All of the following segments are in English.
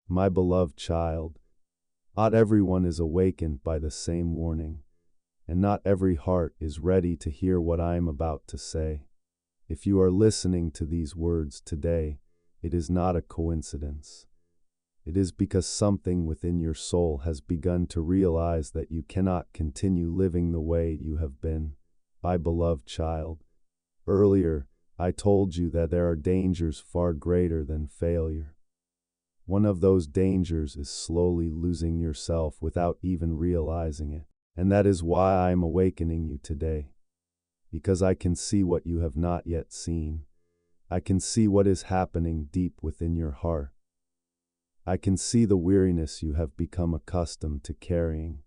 My beloved child, not everyone is awakened by the same warning, and not every heart is ready to hear what I am about to say. If you are listening to these words today, it is not a coincidence. It is because something within your soul has begun to realize that you cannot continue living the way you have been. My beloved child, earlier, I told you that there are dangers far greater than failure. One of those dangers is slowly losing yourself without even realizing it. And that is why I am awakening you today. Because I can see what you have not yet seen. I can see what is happening deep within your heart. I can see the weariness you have become accustomed to carrying.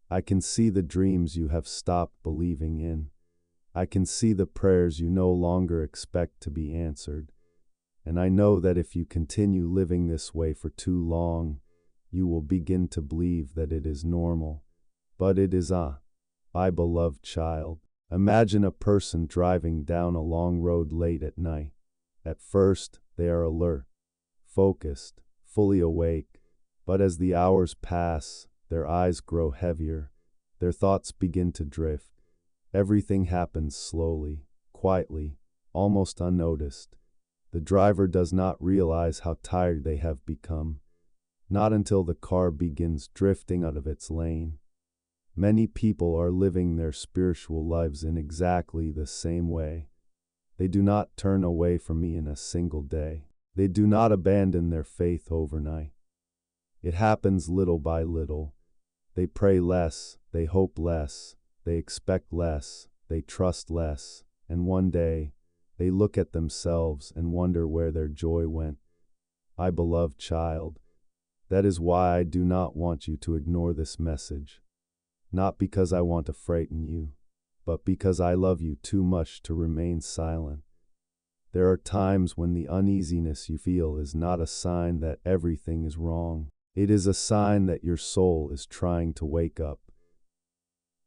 I can see the dreams you have stopped believing in. I can see the prayers you no longer expect to be answered. And I know that if you continue living this way for too long, you will begin to believe that it is normal. But it is not. My beloved child, imagine a person driving down a long road late at night. At first, they are alert, focused, fully awake, but as the hours pass, their eyes grow heavier, their thoughts begin to drift. Everything happens slowly, quietly, almost unnoticed. The driver does not realize how tired they have become, not until the car begins drifting out of its lane. Many people are living their spiritual lives in exactly the same way. They do not turn away from me in a single day. They do not abandon their faith overnight. It happens little by little. They pray less, they hope less, they expect less, they trust less, and one day, they look at themselves and wonder where their joy went. My beloved child, that is why I do not want you to ignore this message. Not because I want to frighten you, but because I love you too much to remain silent. There are times when the uneasiness you feel is not a sign that everything is wrong. It is a sign that your soul is trying to wake up.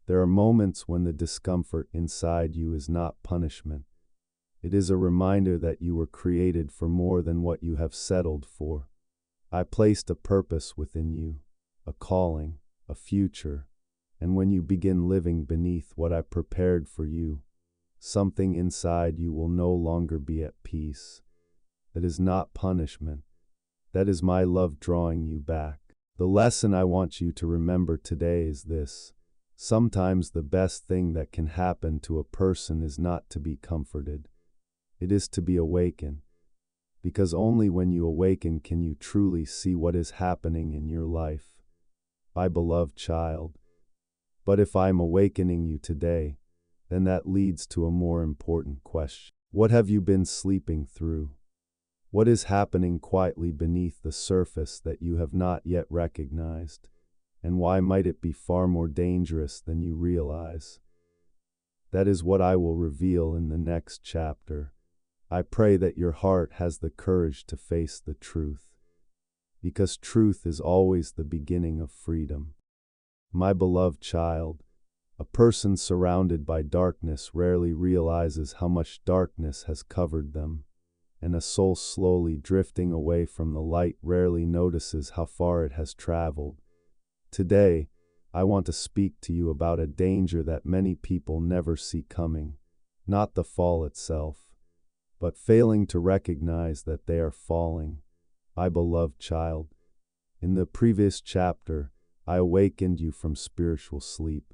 There are moments when the discomfort inside you is not punishment. It is a reminder that you were created for more than what you have settled for. I placed a purpose within you, a calling, a future, and when you begin living beneath what I prepared for you, something inside you will no longer be at peace. That is not punishment. That is my love drawing you back. The lesson I want you to remember today is this. Sometimes the best thing that can happen to a person is not to be comforted. It is to be awakened. Because only when you awaken can you truly see what is happening in your life. My beloved child. But if I'm awakening you today, then that leads to a more important question. What have you been sleeping through? What is happening quietly beneath the surface that you have not yet recognized? And why might it be far more dangerous than you realize? That is what I will reveal in the next chapter. I pray that your heart has the courage to face the truth, because truth is always the beginning of freedom. My beloved child, a person surrounded by darkness rarely realizes how much darkness has covered them, and a soul slowly drifting away from the light rarely notices how far it has traveled. Today, I want to speak to you about a danger that many people never see coming, not the fall itself, but failing to recognize that they are falling. My beloved child, in the previous chapter, I awakened you from spiritual sleep.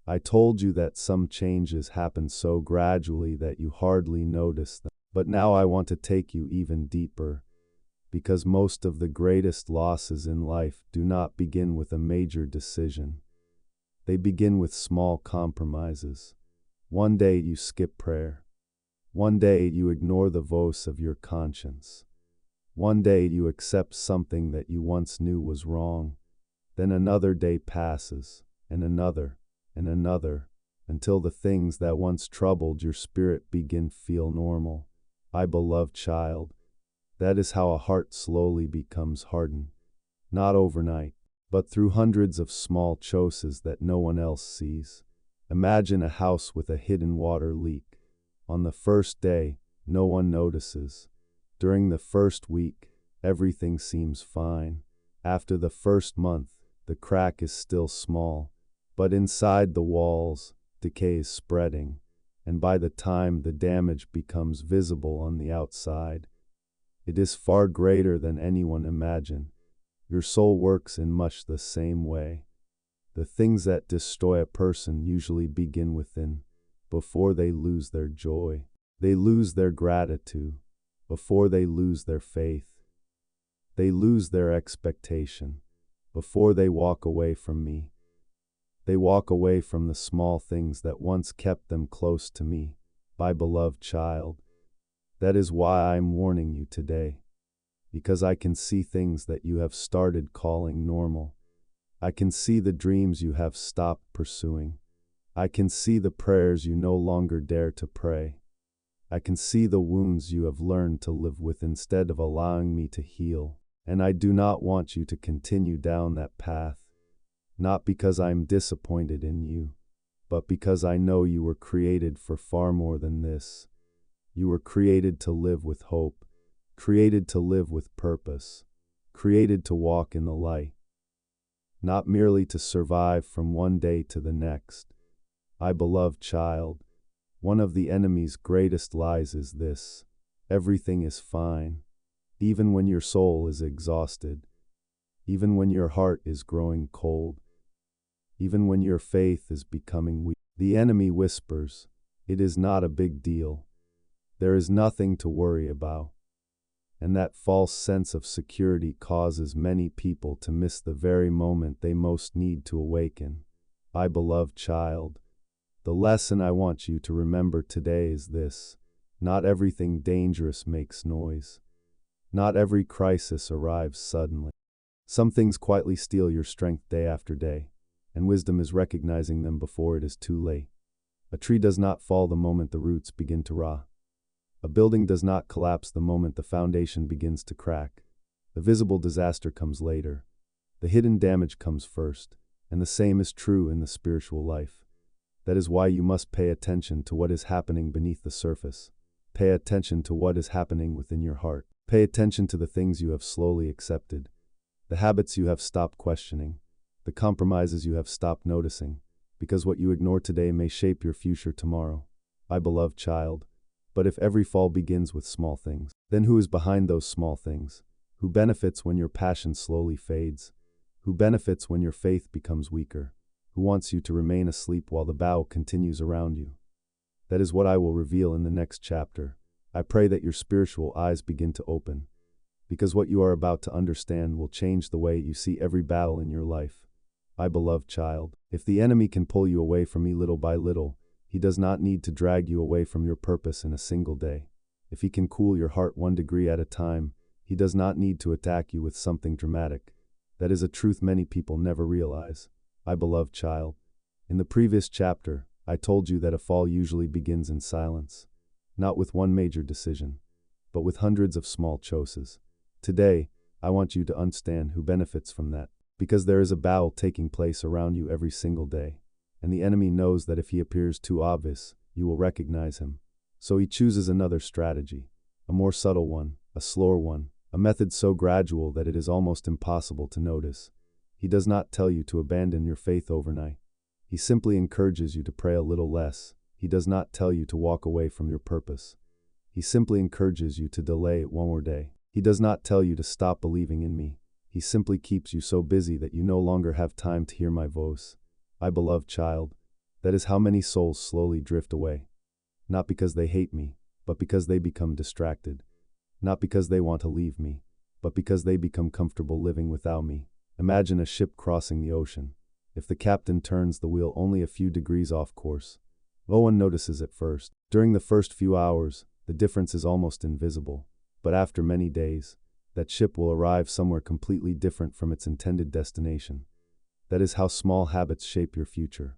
I told you that some changes happen so gradually that you hardly notice them. But now I want to take you even deeper, because most of the greatest losses in life do not begin with a major decision. They begin with small compromises. One day you skip prayer. One day you ignore the voice of your conscience. One day you accept something that you once knew was wrong. Then another day passes, and another, until the things that once troubled your spirit begin to feel normal. My beloved child, that is how a heart slowly becomes hardened. Not overnight, but through hundreds of small choices that no one else sees. Imagine a house with a hidden water leak. On the first day, no one notices. During the first week, everything seems fine. After the first month, the crack is still small, but inside the walls, decay is spreading, and by the time the damage becomes visible on the outside, it is far greater than anyone imagined. Your soul works in much the same way. The things that destroy a person usually begin within, before they lose their joy. They lose their gratitude, before they lose their faith. They lose their expectation, before they walk away from me. They walk away from the small things that once kept them close to me, my beloved child. That is why I'm warning you today, because I can see things that you have started calling normal. I can see the dreams you have stopped pursuing. I can see the prayers you no longer dare to pray. I can see the wounds you have learned to live with instead of allowing me to heal. And I do not want you to continue down that path, not because I am disappointed in you, but because I know you were created for far more than this. You were created to live with hope, created to live with purpose, created to walk in the light, not merely to survive from one day to the next. My beloved child, one of the enemy's greatest lies is this: everything is fine, even when your soul is exhausted, even when your heart is growing cold, even when your faith is becoming weak. The enemy whispers, "It is not a big deal. There is nothing to worry about." And that false sense of security causes many people to miss the very moment they most need to awaken. My beloved child, the lesson I want you to remember today is this: not everything dangerous makes noise. Not every crisis arrives suddenly. Some things quietly steal your strength day after day, and wisdom is recognizing them before it is too late. A tree does not fall the moment the roots begin to rot. A building does not collapse the moment the foundation begins to crack. The visible disaster comes later. The hidden damage comes first, and the same is true in the spiritual life. That is why you must pay attention to what is happening beneath the surface. Pay attention to what is happening within your heart. Pay attention to the things you have slowly accepted, the habits you have stopped questioning, the compromises you have stopped noticing, because what you ignore today may shape your future tomorrow. My beloved child, but if every fall begins with small things, then who is behind those small things? Who benefits when your passion slowly fades? Who benefits when your faith becomes weaker? Who wants you to remain asleep while the battle continues around you? That is what I will reveal in the next chapter. I pray that your spiritual eyes begin to open, because what you are about to understand will change the way you see every battle in your life. My beloved child, if the enemy can pull you away from me little by little, he does not need to drag you away from your purpose in a single day. If he can cool your heart 1 degree at a time, he does not need to attack you with something dramatic. That is a truth many people never realize. My beloved child, in the previous chapter, I told you that a fall usually begins in silence, not with one major decision, but with hundreds of small choices. Today, I want you to understand who benefits from that, because there is a battle taking place around you every single day. And the enemy knows that if he appears too obvious, you will recognize him. So he chooses another strategy, a more subtle one, a slower one, a method so gradual that it is almost impossible to notice. He does not tell you to abandon your faith overnight. He simply encourages you to pray a little less. He does not tell you to walk away from your purpose. He simply encourages you to delay it one more day. He does not tell you to stop believing in me. He simply keeps you so busy that you no longer have time to hear my voice. My beloved child, that is how many souls slowly drift away. Not because they hate me, but because they become distracted. Not because they want to leave me, but because they become comfortable living without me. Imagine a ship crossing the ocean. If the captain turns the wheel only a few degrees off course, no one notices at first. During the first few hours, the difference is almost invisible. But after many days, that ship will arrive somewhere completely different from its intended destination. That is how small habits shape your future.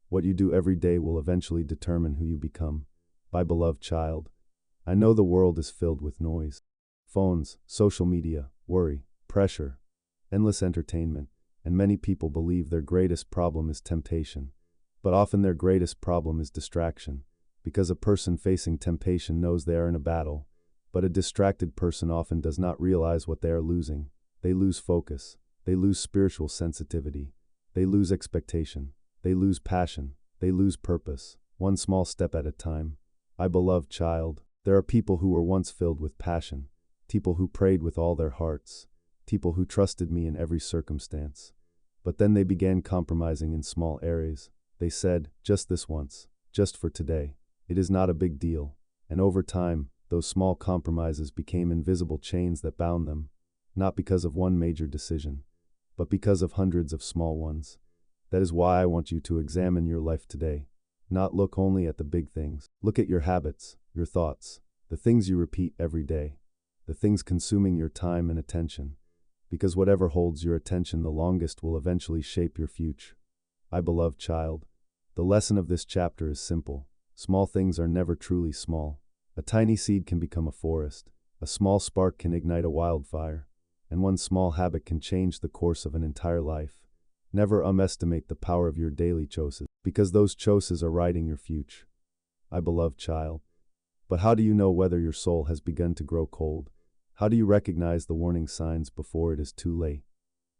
What you do every day will eventually determine who you become. My beloved child, I know the world is filled with noise. Phones, social media, worry, pressure, endless entertainment, and many people believe their greatest problem is temptation. But often their greatest problem is distraction, because a person facing temptation knows they are in a battle, But a distracted person often does not realize what they are losing. They lose focus. They lose spiritual sensitivity. They lose expectation. They lose passion. They lose purpose. One small step at a time. My beloved child, there are people who were once filled with passion. People who prayed with all their hearts. People who trusted me in every circumstance. But then they began compromising in small areas. They said, just this once, just for today. It is not a big deal. And over time, those small compromises became invisible chains that bound them, not because of one major decision, but because of hundreds of small ones. That is why I want you to examine your life today. Not look only at the big things. Look at your habits, your thoughts, the things you repeat every day, the things consuming your time and attention. Because whatever holds your attention the longest will eventually shape your future. My beloved child, the lesson of this chapter is simple. Small things are never truly small. A tiny seed can become a forest. A small spark can ignite a wildfire. And one small habit can change the course of an entire life. Never underestimate the power of your daily choices, because those choices are writing your future. My beloved child. But how do you know whether your soul has begun to grow cold? How do you recognize the warning signs before it is too late?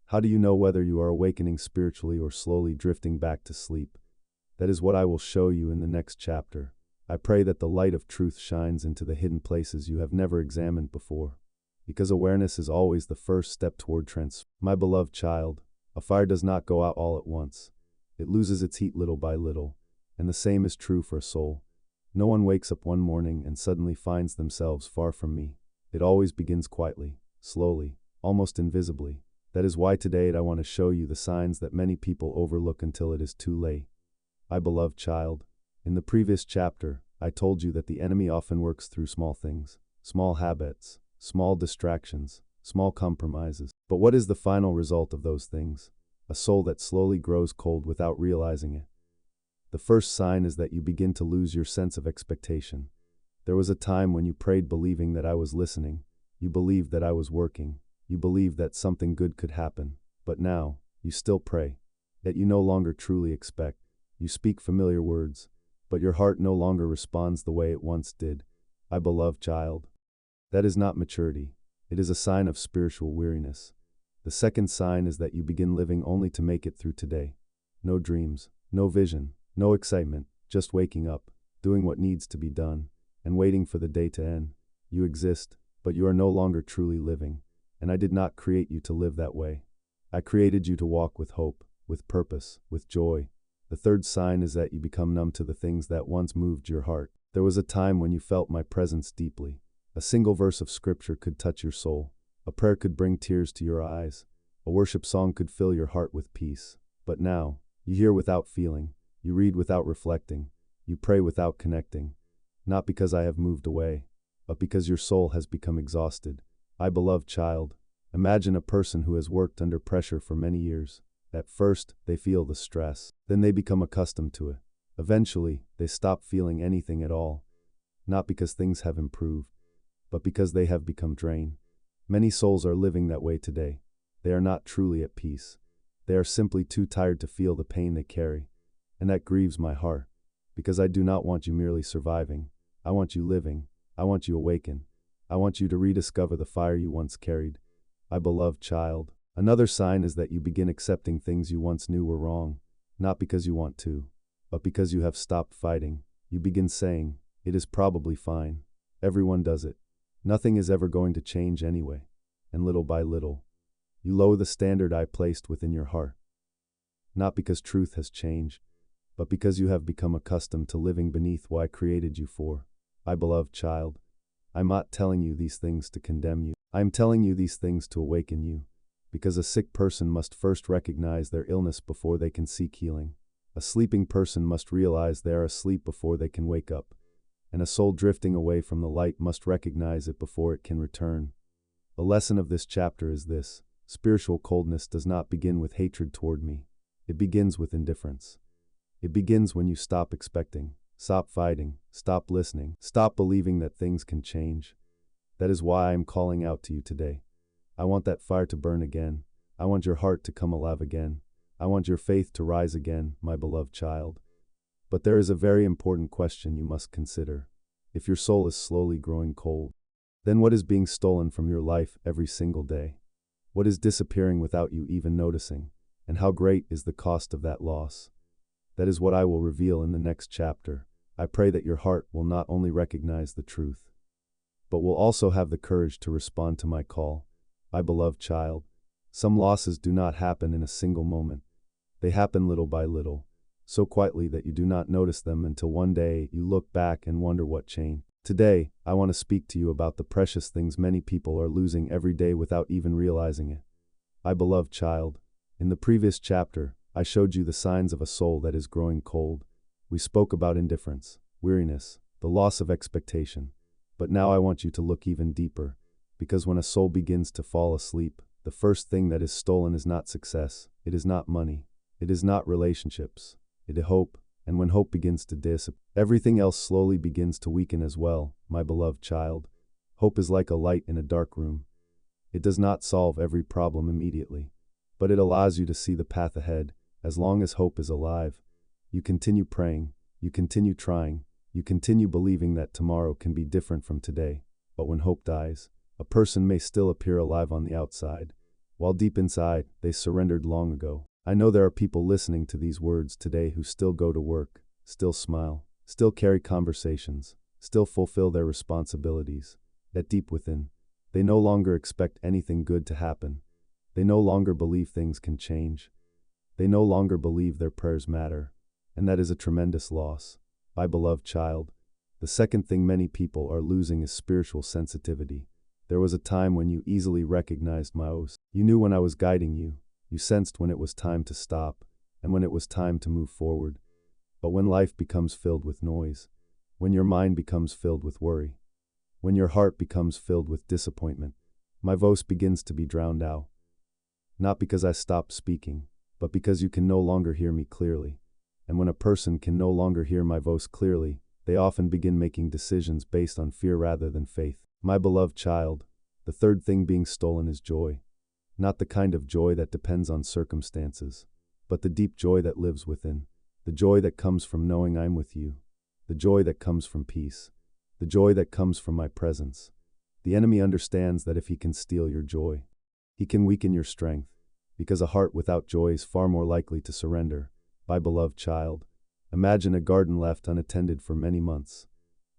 How do you know whether you are awakening spiritually or slowly drifting back to sleep? That is what I will show you in the next chapter. I pray that the light of truth shines into the hidden places you have never examined before. Because awareness is always the first step toward transformation. My beloved child, a fire does not go out all at once. It loses its heat little by little. And the same is true for a soul. No one wakes up one morning and suddenly finds themselves far from me. It always begins quietly, slowly, almost invisibly. That is why today I want to show you the signs that many people overlook until it is too late. My beloved child, in the previous chapter, I told you that the enemy often works through small things, small habits, small distractions, small compromises. But what is the final result of those things? A soul that slowly grows cold without realizing it. The first sign is that you begin to lose your sense of expectation. There was a time when you prayed believing that I was listening. You believed that I was working. You believed that something good could happen. But now, you still pray. Yet you no longer truly expect. You speak familiar words, but your heart no longer responds the way it once did. My beloved child. That is not maturity. It is a sign of spiritual weariness. The second sign is that you begin living only to make it through today. No dreams, no vision, no excitement, just waking up, doing what needs to be done, and waiting for the day to end. You exist, but you are no longer truly living, and I did not create you to live that way. I created you to walk with hope, with purpose, with joy. The third sign is that you become numb to the things that once moved your heart. There was a time when you felt my presence deeply. A single verse of scripture could touch your soul. A prayer could bring tears to your eyes. A worship song could fill your heart with peace. But now, you hear without feeling. You read without reflecting. You pray without connecting. Not because I have moved away, but because your soul has become exhausted. My beloved child, imagine a person who has worked under pressure for many years. At first, they feel the stress. Then they become accustomed to it. Eventually, they stop feeling anything at all. Not because things have improved, but because they have become drained. Many souls are living that way today. They are not truly at peace. They are simply too tired to feel the pain they carry. And that grieves my heart, because I do not want you merely surviving. I want you living. I want you awakened. I want you to rediscover the fire you once carried. My beloved child. Another sign is that you begin accepting things you once knew were wrong, not because you want to, but because you have stopped fighting. You begin saying, it is probably fine. Everyone does it. Nothing is ever going to change anyway. And little by little, you lower the standard I placed within your heart. Not because truth has changed, but because you have become accustomed to living beneath what I created you for. My beloved child, I'm not telling you these things to condemn you. I am telling you these things to awaken you. Because a sick person must first recognize their illness before they can seek healing. A sleeping person must realize they are asleep before they can wake up. And a soul drifting away from the light must recognize it before it can return. The lesson of this chapter is this: spiritual coldness does not begin with hatred toward me. It begins with indifference. It begins when you stop expecting, stop fighting, stop listening, stop believing that things can change. That is why I am calling out to you today. I want that fire to burn again. I want your heart to come alive again. I want your faith to rise again, my beloved child. But there is a very important question you must consider. If your soul is slowly growing cold, Then what is being stolen from your life every single day? What is disappearing without you even noticing? And how great is the cost of that loss? That is what I will reveal in the next chapter. I pray that your heart will not only recognize the truth, but will also have the courage to respond to my call. My beloved child, some losses do not happen in a single moment. They happen little by little, so quietly that you do not notice them until one day you look back and wonder what changed. Today, I want to speak to you about the precious things many people are losing every day without even realizing it. My beloved child, in the previous chapter, I showed you the signs of a soul that is growing cold. We spoke about indifference, weariness, the loss of expectation. But now I want you to look even deeper, because when a soul begins to fall asleep, the first thing that is stolen is not success, it is not money, it is not relationships, it is hope. And when hope begins to dissipate, everything else slowly begins to weaken as well. My beloved child, hope is like a light in a dark room. It does not solve every problem immediately, but it allows you to see the path ahead. As long as hope is alive, you continue praying, you continue trying, you continue believing that tomorrow can be different from today. But when hope dies, a person may still appear alive on the outside, while deep inside, they surrendered long ago. I know there are people listening to these words today who still go to work, still smile, still carry conversations, still fulfill their responsibilities. Yet deep within, they no longer expect anything good to happen. They no longer believe things can change. They no longer believe their prayers matter. And that is a tremendous loss. My beloved child, the second thing many people are losing is spiritual sensitivity. There was a time when you easily recognized my voice. You knew when I was guiding you. You sensed when it was time to stop, and when it was time to move forward. But when life becomes filled with noise, when your mind becomes filled with worry, when your heart becomes filled with disappointment, my voice begins to be drowned out. Not because I stopped speaking, but because you can no longer hear me clearly. And when a person can no longer hear my voice clearly, they often begin making decisions based on fear rather than faith. My beloved child, the third thing being stolen is joy. Not the kind of joy that depends on circumstances, but the deep joy that lives within, the joy that comes from knowing I'm with you, the joy that comes from peace, the joy that comes from my presence. The enemy understands that if he can steal your joy, he can weaken your strength, because a heart without joy is far more likely to surrender. My beloved child, imagine a garden left unattended for many months.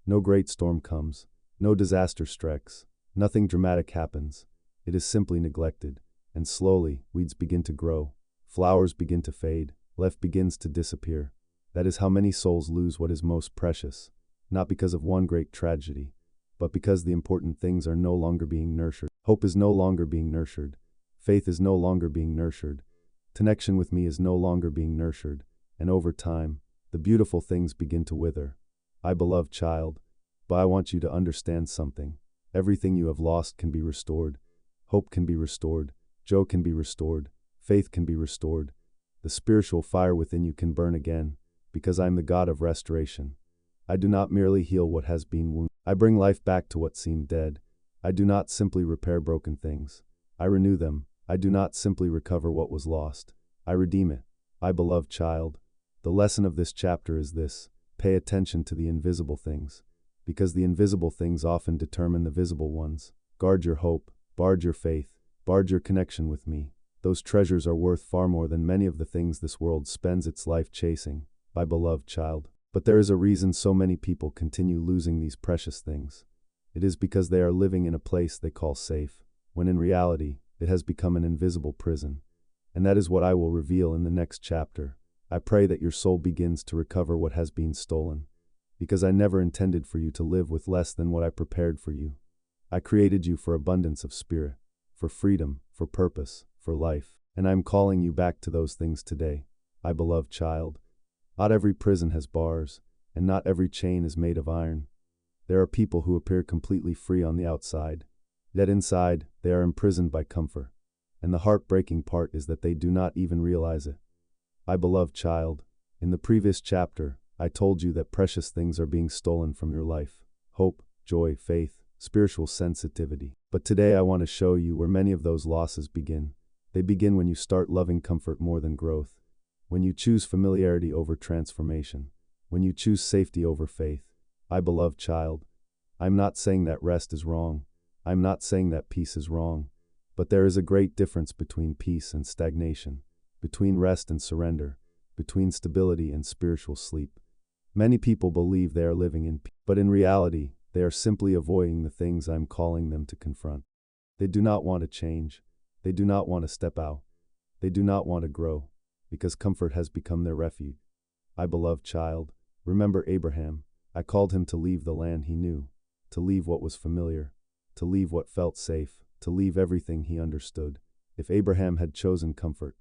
No great storm comes, no disaster strikes, nothing dramatic happens. It is simply neglected. And slowly, weeds begin to grow, flowers begin to fade, life begins to disappear. That is how many souls lose what is most precious, not because of one great tragedy, but because the important things are no longer being nurtured. Hope is no longer being nurtured. Faith is no longer being nurtured. Connection with me is no longer being nurtured. And over time, the beautiful things begin to wither. My beloved child, but I want you to understand something. Everything you have lost can be restored. Hope can be restored. Joy can be restored, faith can be restored, the spiritual fire within you can burn again, because I am the God of restoration. I do not merely heal what has been wounded. I bring life back to what seemed dead. I do not simply repair broken things. I renew them. I do not simply recover what was lost. I redeem it. My beloved child, the lesson of this chapter is this: pay attention to the invisible things, because the invisible things often determine the visible ones. Guard your hope, guard your faith, guard your connection with me. Those treasures are worth far more than many of the things this world spends its life chasing. My beloved child. But there is a reason so many people continue losing these precious things. It is because they are living in a place they call safe, when in reality, it has become an invisible prison. And that is what I will reveal in the next chapter. I pray that your soul begins to recover what has been stolen, because I never intended for you to live with less than what I prepared for you. I created you for abundance of spirit, for freedom, for purpose, for life, and I am calling you back to those things today. My beloved child, not every prison has bars, and not every chain is made of iron. There are people who appear completely free on the outside, yet inside, they are imprisoned by comfort. And the heartbreaking part is that they do not even realize it. My beloved child, in the previous chapter, I told you that precious things are being stolen from your life: hope, joy, faith, spiritual sensitivity. But today I want to show you where many of those losses begin. They begin when you start loving comfort more than growth, when you choose familiarity over transformation, when you choose safety over faith. My beloved child, I'm not saying that rest is wrong. I'm not saying that peace is wrong, but there is a great difference between peace and stagnation, between rest and surrender, between stability and spiritual sleep. Many people believe they are living in peace, but in reality, they are simply avoiding the things I'm calling them to confront. They do not want to change. They do not want to step out. They do not want to grow, because comfort has become their refuge. My beloved child, remember Abraham. I called him to leave the land he knew, to leave what was familiar, to leave what felt safe, to leave everything he understood. If Abraham had chosen comfort,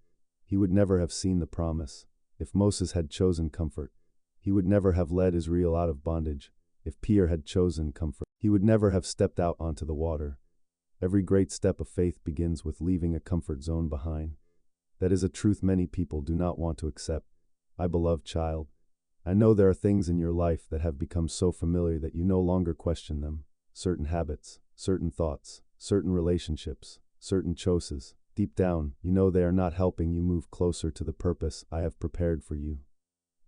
he would never have seen the promise. If Moses had chosen comfort, he would never have led Israel out of bondage. If Pierre had chosen comfort, he would never have stepped out onto the water. Every great step of faith begins with leaving a comfort zone behind. That is a truth many people do not want to accept. My beloved child, I know there are things in your life that have become so familiar that you no longer question them. Certain habits, certain thoughts, certain relationships, certain choices. Deep down, you know they are not helping you move closer to the purpose I have prepared for you.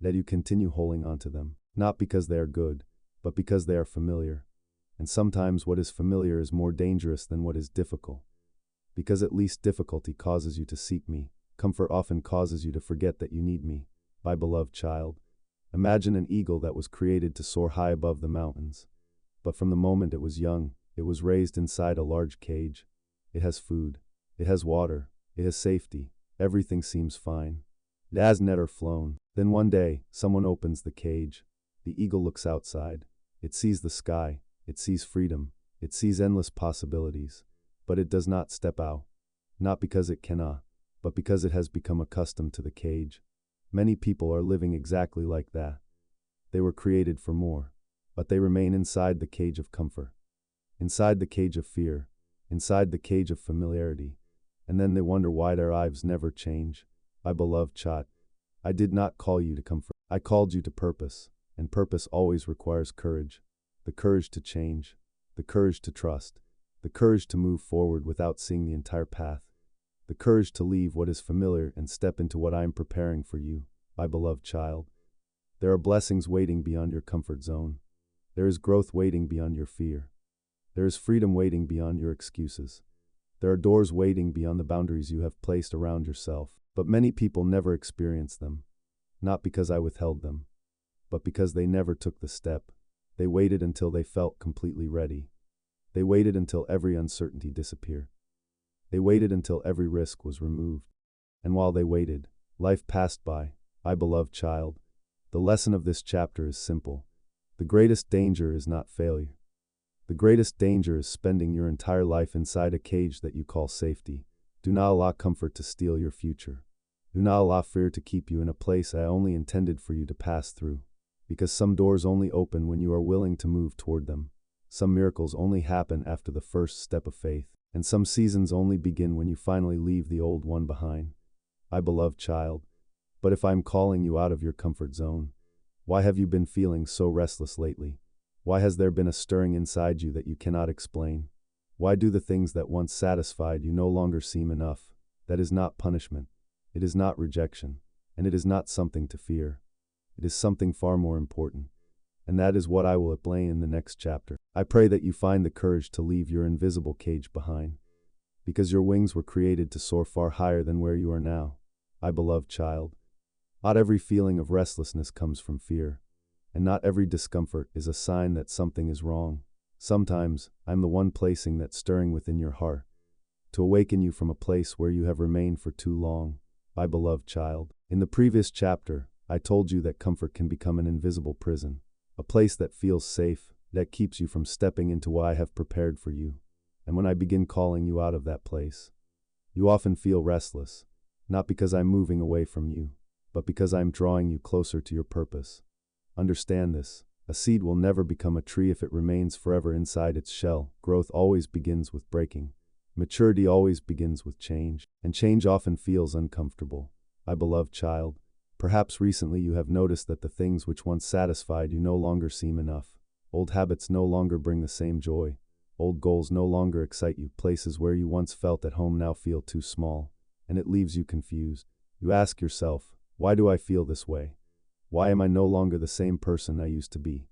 That you continue holding on to them, not because they are good, but because they are familiar. And sometimes what is familiar is more dangerous than what is difficult. Because at least difficulty causes you to seek me, comfort often causes you to forget that you need me. My beloved child, imagine an eagle that was created to soar high above the mountains. But from the moment it was young, it was raised inside a large cage. It has food, it has water, it has safety, everything seems fine. It has never flown. Then one day, someone opens the cage. The eagle looks outside. It sees the sky, it sees freedom, it sees endless possibilities. But it does not step out. Not because it cannot, but because it has become accustomed to the cage. Many people are living exactly like that. They were created for more, but they remain inside the cage of comfort, inside the cage of fear, inside the cage of familiarity, and then they wonder why their lives never change. My beloved child, I did not call you to comfort. I called you to purpose, and purpose always requires courage. The courage to change, the courage to trust, the courage to move forward without seeing the entire path, the courage to leave what is familiar and step into what I am preparing for you, my beloved child. There are blessings waiting beyond your comfort zone. There is growth waiting beyond your fear. There is freedom waiting beyond your excuses. There are doors waiting beyond the boundaries you have placed around yourself. But many people never experience them. Not because I withheld them, but because they never took the step. They waited until they felt completely ready. They waited until every uncertainty disappeared. They waited until every risk was removed. And while they waited, life passed by. My beloved child, the lesson of this chapter is simple. The greatest danger is not failure. The greatest danger is spending your entire life inside a cage that you call safety. Do not allow comfort to steal your future. Do not allow fear to keep you in a place I only intended for you to pass through. Because some doors only open when you are willing to move toward them. Some miracles only happen after the first step of faith. And some seasons only begin when you finally leave the old one behind. My beloved child, but if I'm calling you out of your comfort zone, why have you been feeling so restless lately? Why has there been a stirring inside you that you cannot explain? Why do the things that once satisfied you no longer seem enough? That is not punishment. It is not rejection. And it is not something to fear. It is something far more important. And that is what I will explain in the next chapter. I pray that you find the courage to leave your invisible cage behind. Because your wings were created to soar far higher than where you are now. My beloved child, not every feeling of restlessness comes from fear. And not every discomfort is a sign that something is wrong. Sometimes, I'm the one placing that stirring within your heart, to awaken you from a place where you have remained for too long. My beloved child, in the previous chapter, I told you that comfort can become an invisible prison, a place that feels safe, that keeps you from stepping into what I have prepared for you. And when I begin calling you out of that place, you often feel restless, not because I'm moving away from you, but because I'm drawing you closer to your purpose. Understand this. A seed will never become a tree if it remains forever inside its shell. Growth always begins with breaking. Maturity always begins with change, and change often feels uncomfortable. My beloved child, perhaps recently you have noticed that the things which once satisfied you no longer seem enough. Old habits no longer bring the same joy. Old goals no longer excite you. Places where you once felt at home now feel too small, and it leaves you confused. You ask yourself, why do I feel this way? Why am I no longer the same person I used to be?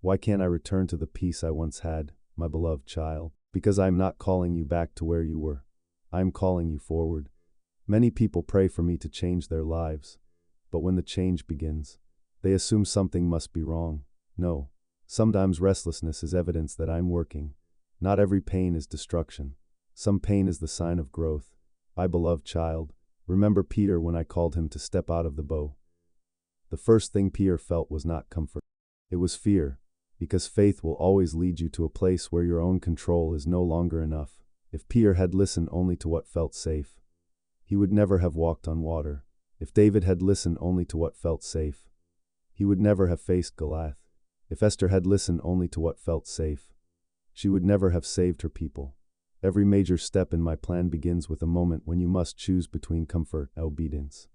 Why can't I return to the peace I once had, my beloved child? Because I am not calling you back to where you were. I am calling you forward. Many people pray for me to change their lives. But when the change begins, they assume something must be wrong. No. Sometimes restlessness is evidence that I'm working. Not every pain is destruction. Some pain is the sign of growth. My beloved child, remember Peter when I called him to step out of the boat. The first thing Peter felt was not comfort. It was fear, because faith will always lead you to a place where your own control is no longer enough. If Peter had listened only to what felt safe, he would never have walked on water. If David had listened only to what felt safe, he would never have faced Goliath. If Esther had listened only to what felt safe, she would never have saved her people. Every major step in my plan begins with a moment when you must choose between comfort and obedience.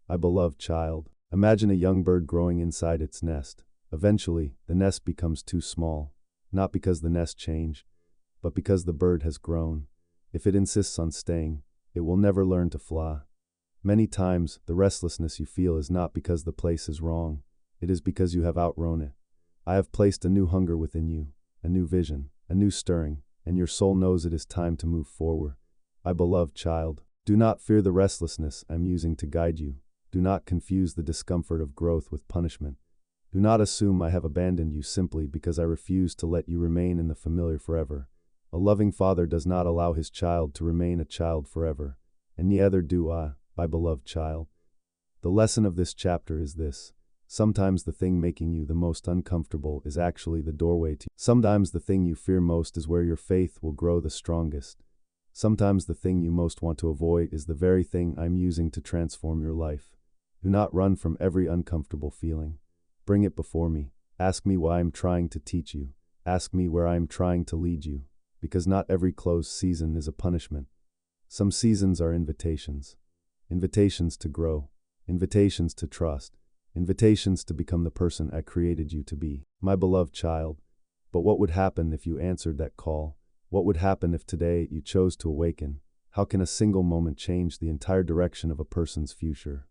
My beloved child, imagine a young bird growing inside its nest. Eventually, the nest becomes too small, not because the nest changed, but because the bird has grown. If it insists on staying, it will never learn to fly. Many times, the restlessness you feel is not because the place is wrong. It is because you have outgrown it. I have placed a new hunger within you, a new vision, a new stirring, and your soul knows it is time to move forward. My beloved child, do not fear the restlessness I'm using to guide you. Do not confuse the discomfort of growth with punishment. Do not assume I have abandoned you simply because I refuse to let you remain in the familiar forever. A loving father does not allow his child to remain a child forever, and neither do I, my beloved child. The lesson of this chapter is this. Sometimes the thing making you the most uncomfortable is actually the doorway to you. Sometimes the thing you fear most is where your faith will grow the strongest. Sometimes the thing you most want to avoid is the very thing I'm using to transform your life. Do not run from every uncomfortable feeling. Bring it before me. Ask me why I'm trying to teach you. Ask me where I'm trying to lead you. Because not every closed season is a punishment. Some seasons are invitations. Invitations to grow. Invitations to trust. Invitations to become the person I created you to be. My beloved child. But what would happen if you answered that call? What would happen if today you chose to awaken? How can a single moment change the entire direction of a person's future?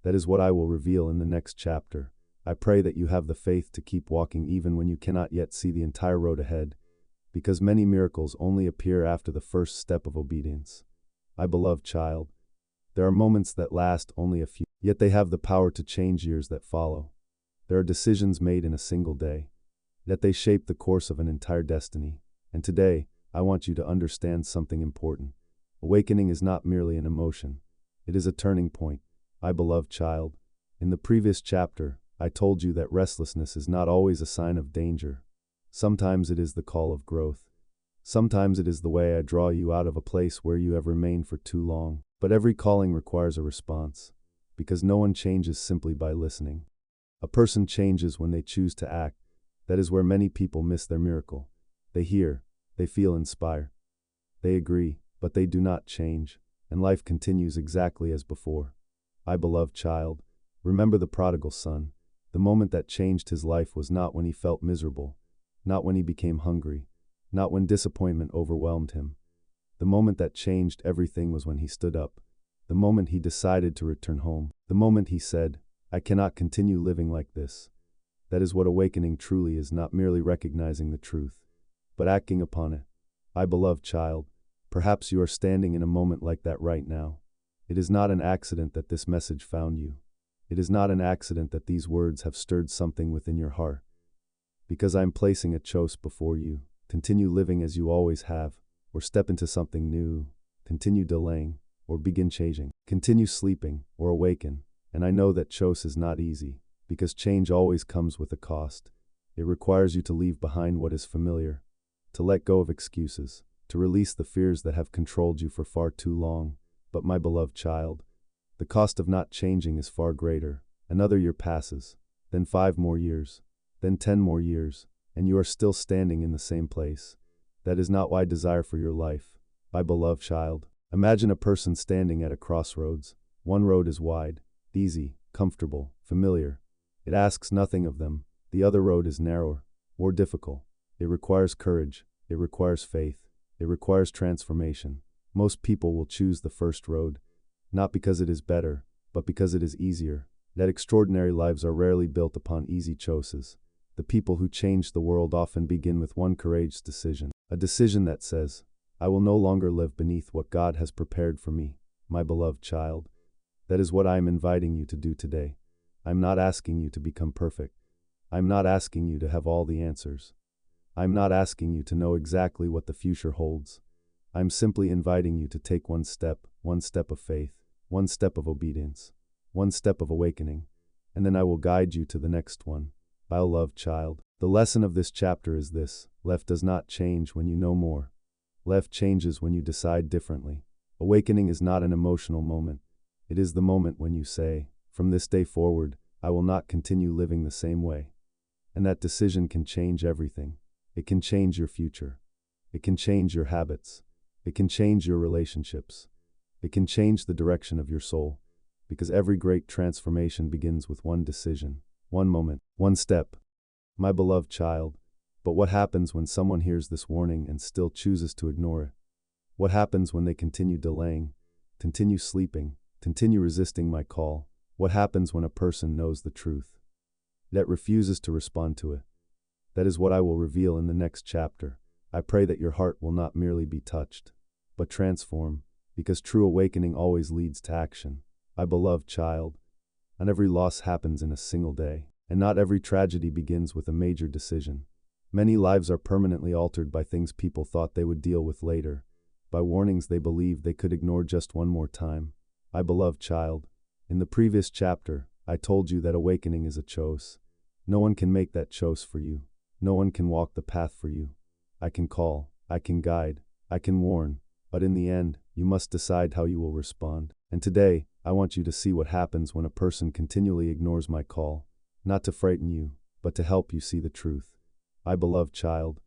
That is what I will reveal in the next chapter. I pray that you have the faith to keep walking even when you cannot yet see the entire road ahead, because many miracles only appear after the first step of obedience. My beloved child, there are moments that last only a few, yet they have the power to change years that follow. There are decisions made in a single day, yet they shape the course of an entire destiny. And today, I want you to understand something important. Awakening is not merely an emotion. It is a turning point. My beloved child, in the previous chapter, I told you that restlessness is not always a sign of danger. Sometimes it is the call of growth. Sometimes it is the way I draw you out of a place where you have remained for too long. But every calling requires a response, because no one changes simply by listening. A person changes when they choose to act. That is where many people miss their miracle. They hear, they feel inspired. They agree, but they do not change, and life continues exactly as before. My beloved child, remember the prodigal son. The moment that changed his life was not when he felt miserable, not when he became hungry, not when disappointment overwhelmed him. The moment that changed everything was when he stood up. The moment he decided to return home. The moment he said, I cannot continue living like this. That is what awakening truly is, not merely recognizing the truth, but acting upon it. My beloved child, perhaps you are standing in a moment like that right now. It is not an accident that this message found you. It is not an accident that these words have stirred something within your heart. Because I am placing a choice before you. Continue living as you always have, or step into something new. Continue delaying, or begin changing. Continue sleeping, or awaken. And I know that choice is not easy, because change always comes with a cost. It requires you to leave behind what is familiar, to let go of excuses, to release the fears that have controlled you for far too long. But my beloved child, the cost of not changing is far greater. Another year passes, then 5 more years, then 10 more years, and you are still standing in the same place. That is not what I desire for your life, my beloved child. Imagine a person standing at a crossroads. One road is wide, easy, comfortable, familiar. It asks nothing of them. The other road is narrower, more difficult. It requires courage. It requires faith. It requires transformation. Most people will choose the first road, not because it is better, but because it is easier. That extraordinary lives are rarely built upon easy choices. The people who change the world often begin with one courageous decision. A decision that says, I will no longer live beneath what God has prepared for me, my beloved child. That is what I am inviting you to do today. I'm not asking you to become perfect. I'm not asking you to have all the answers. I'm not asking you to know exactly what the future holds. I'm simply inviting you to take one step of faith, one step of obedience, one step of awakening, and then I will guide you to the next one. My beloved child, the lesson of this chapter is this: life does not change when you know more. Life changes when you decide differently. Awakening is not an emotional moment. It is the moment when you say, from this day forward, I will not continue living the same way. And that decision can change everything. It can change your future. It can change your habits. It can change your relationships. It can change the direction of your soul. Because every great transformation begins with one decision, one moment, one step. My beloved child, but what happens when someone hears this warning and still chooses to ignore it? What happens when they continue delaying, continue sleeping, continue resisting my call? What happens when a person knows the truth, yet refuses to respond to it? That is what I will reveal in the next chapter. I pray that your heart will not merely be touched, but transform, because true awakening always leads to action. My beloved child, not every loss happens in a single day, and not every tragedy begins with a major decision. Many lives are permanently altered by things people thought they would deal with later, by warnings they believed they could ignore just one more time. My beloved child, in the previous chapter, I told you that awakening is a choice. No one can make that choice for you. No one can walk the path for you. I can call, I can guide, I can warn, but in the end, you must decide how you will respond. And today, I want you to see what happens when a person continually ignores my call, not to frighten you, but to help you see the truth. My beloved child,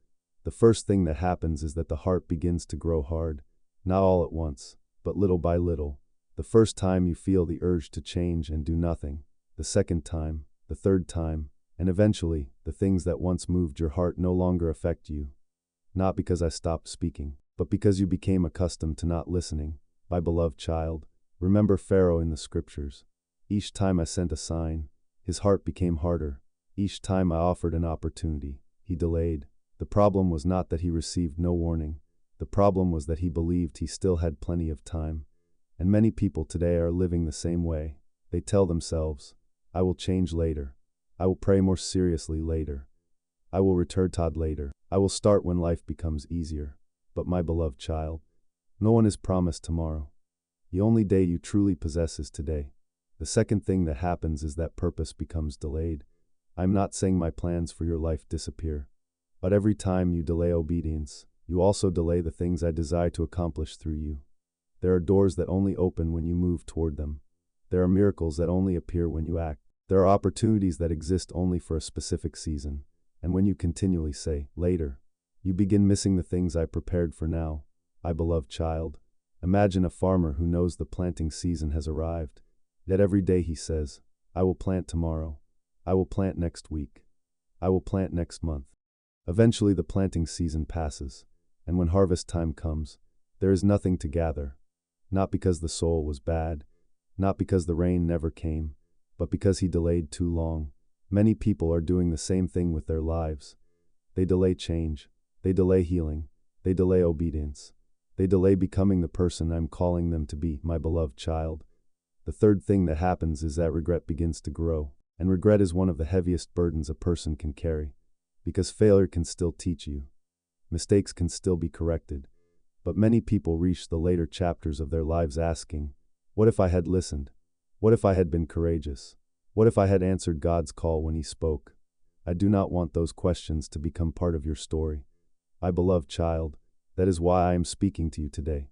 the first thing that happens is that the heart begins to grow hard, not all at once, but little by little. The first time you feel the urge to change and do nothing, the second time, the third time, and eventually, the things that once moved your heart no longer affect you. Not because I stopped speaking, but because you became accustomed to not listening. My beloved child, remember Pharaoh in the scriptures. Each time I sent a sign, his heart became harder. Each time I offered an opportunity, he delayed. The problem was not that he received no warning. The problem was that he believed he still had plenty of time. And many people today are living the same way. They tell themselves, I will change later. I will pray more seriously later. I will return to God later. I will start when life becomes easier. But my beloved child, no one is promised tomorrow. The only day you truly possess is today. The second thing that happens is that purpose becomes delayed. I'm not saying my plans for your life disappear. But every time you delay obedience, you also delay the things I desire to accomplish through you. There are doors that only open when you move toward them. There are miracles that only appear when you act. There are opportunities that exist only for a specific season. And when you continually say, later, you begin missing the things I prepared for now. My beloved child, imagine a farmer who knows the planting season has arrived. Yet every day he says, I will plant tomorrow. I will plant next week. I will plant next month. Eventually the planting season passes, and when harvest time comes, there is nothing to gather. Not because the soil was bad, not because the rain never came, but because he delayed too long. Many people are doing the same thing with their lives. They delay change. They delay healing. They delay obedience. They delay becoming the person I'm calling them to be. My beloved child, the third thing that happens is that regret begins to grow. And regret is one of the heaviest burdens a person can carry. Because failure can still teach you. Mistakes can still be corrected. But many people reach the later chapters of their lives asking, what if I had listened? What if I had been courageous? What if I had answered God's call when He spoke? I do not want those questions to become part of your story. My beloved child, that is why I am speaking to you today.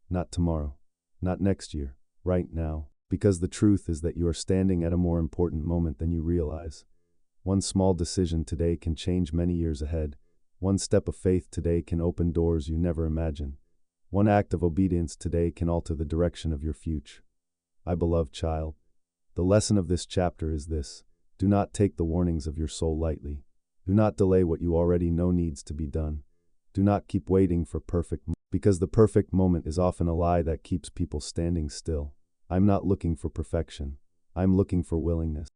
Not tomorrow. Not next year. Right now. Because the truth is that you are standing at a more important moment than you realize. One small decision today can change many years ahead. One step of faith today can open doors you never imagined. One act of obedience today can alter the direction of your future. My beloved child, the lesson of this chapter is this: do not take the warnings of your soul lightly. Do not delay what you already know needs to be done. Do not keep waiting for because the perfect moment is often a lie that keeps people standing still. I'm not looking for perfection. I'm looking for willingness.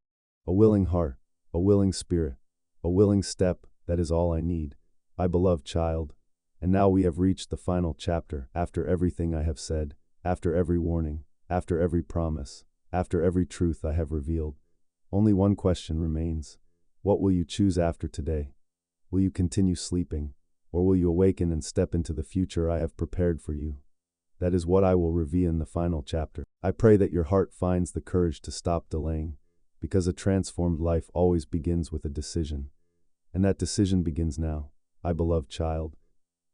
A willing heart, a willing spirit, a willing step, that is all I need. My beloved child, And now we have reached the final chapter. After everything I have said, after every warning, after every promise, after every truth I have revealed, only one question remains. What will you choose after today? Will you continue sleeping, or will you awaken and step into the future I have prepared for you? That is what I will reveal in the final chapter. I pray that your heart finds the courage to stop delaying, because a transformed life always begins with a decision. And that decision begins now, my beloved child.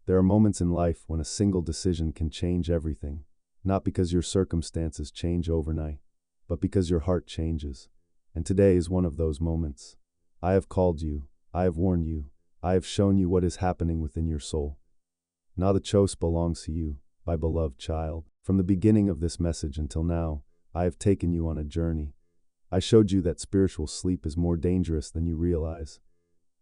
There are moments in life when a single decision can change everything, not because your circumstances change overnight, but because your heart changes. And today is one of those moments. I have called you, I have warned you, I have shown you what is happening within your soul. Now the choice belongs to you, my beloved child. From the beginning of this message until now, I have taken you on a journey. I showed you that spiritual sleep is more dangerous than you realize.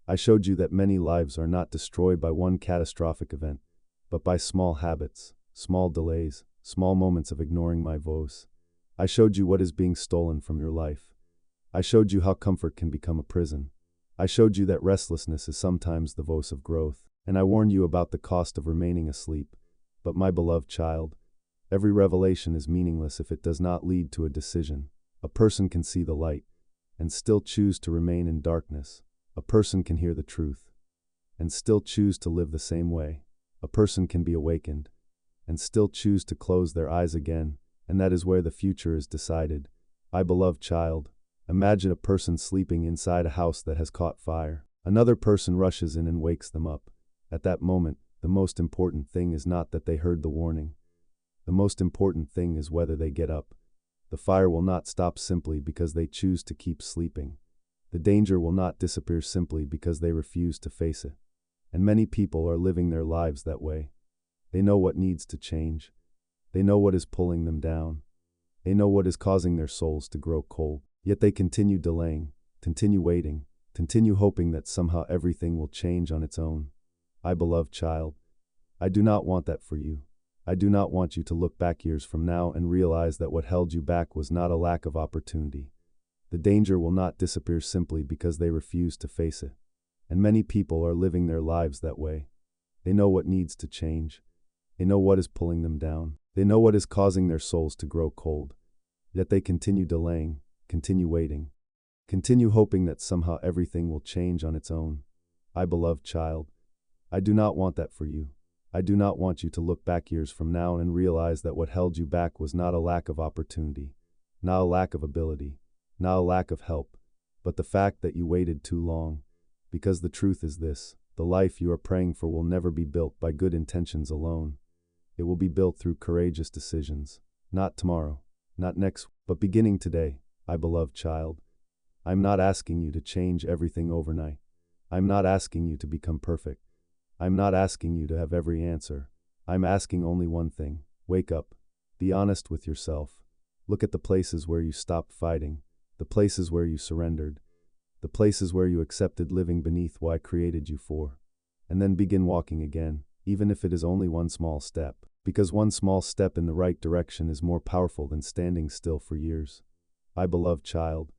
I showed you that many lives are not destroyed by one catastrophic event, but by small habits, small delays, small moments of ignoring my voice. I showed you what is being stolen from your life. I showed you how comfort can become a prison. I showed you that restlessness is sometimes the voice of growth. And I warned you about the cost of remaining asleep. But my beloved child, every revelation is meaningless if it does not lead to a decision. A person can see the light and still choose to remain in darkness. A person can hear the truth and still choose to live the same way. A person can be awakened and still choose to close their eyes again, and that is where the future is decided. My beloved child, imagine a person sleeping inside a house that has caught fire. Another person rushes in and wakes them up. At that moment, the most important thing is not that they heard the warning. The most important thing is whether they get up. The fire will not stop simply because they choose to keep sleeping. The danger will not disappear simply because they refuse to face it. And many people are living their lives that way. They know what needs to change. They know what is pulling them down. They know what is causing their souls to grow cold. Yet they continue delaying, continue waiting, continue hoping that somehow everything will change on its own. My beloved child, I do not want that for you. I do not want you to look back years from now and realize that what held you back was not a lack of opportunity. The danger will not disappear simply because they refuse to face it. And many people are living their lives that way. They know what needs to change. They know what is pulling them down. They know what is causing their souls to grow cold. Yet they continue delaying, continue waiting, continue hoping that somehow everything will change on its own. My beloved child, I do not want that for you. I do not want you to look back years from now and realize that what held you back was not a lack of opportunity, not a lack of ability, not a lack of help, but the fact that you waited too long. Because the truth is this, the life you are praying for will never be built by good intentions alone. It will be built through courageous decisions, not tomorrow, not next, but beginning today, my beloved child. I'm not asking you to change everything overnight. I'm not asking you to become perfect. I'm not asking you to have every answer. I'm asking only one thing. Wake up. Be honest with yourself. Look at the places where you stopped fighting, the places where you surrendered, the places where you accepted living beneath what I created you for. And then begin walking again, even if it is only one small step. Because one small step in the right direction is more powerful than standing still for years. My beloved child,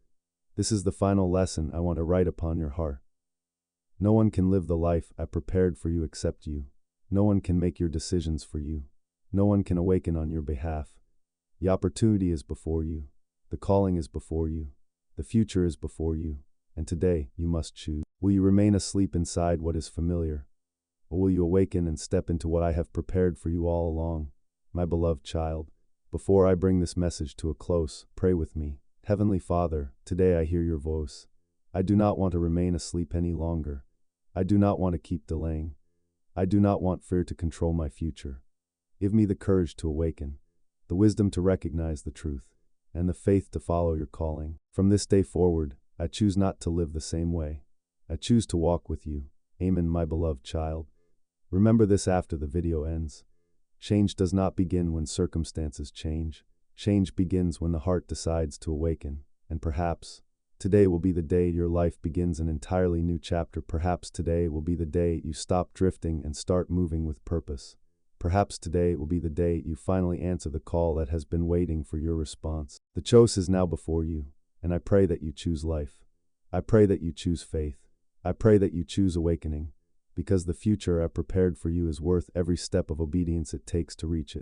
this is the final lesson I want to write upon your heart. No one can live the life I prepared for you except you. No one can make your decisions for you. No one can awaken on your behalf. The opportunity is before you. The calling is before you. The future is before you. And today, you must choose. Will you remain asleep inside what is familiar? Or will you awaken and step into what I have prepared for you all along? My beloved child, before I bring this message to a close, pray with me. Heavenly Father, today I hear your voice. I do not want to remain asleep any longer. I do not want to keep delaying. I do not want fear to control my future. Give me the courage to awaken, the wisdom to recognize the truth, and the faith to follow your calling. From this day forward, I choose not to live the same way. I choose to walk with you. Amen, my beloved child. Remember this after the video ends. Change does not begin when circumstances change. Change begins when the heart decides to awaken. And perhaps today will be the day your life begins an entirely new chapter. Perhaps today will be the day you stop drifting and start moving with purpose. Perhaps today will be the day you finally answer the call that has been waiting for your response. The choice is now before you, and I pray that you choose life. I pray that you choose faith. I pray that you choose awakening. because the future I've prepared for you is worth every step of obedience it takes to reach it.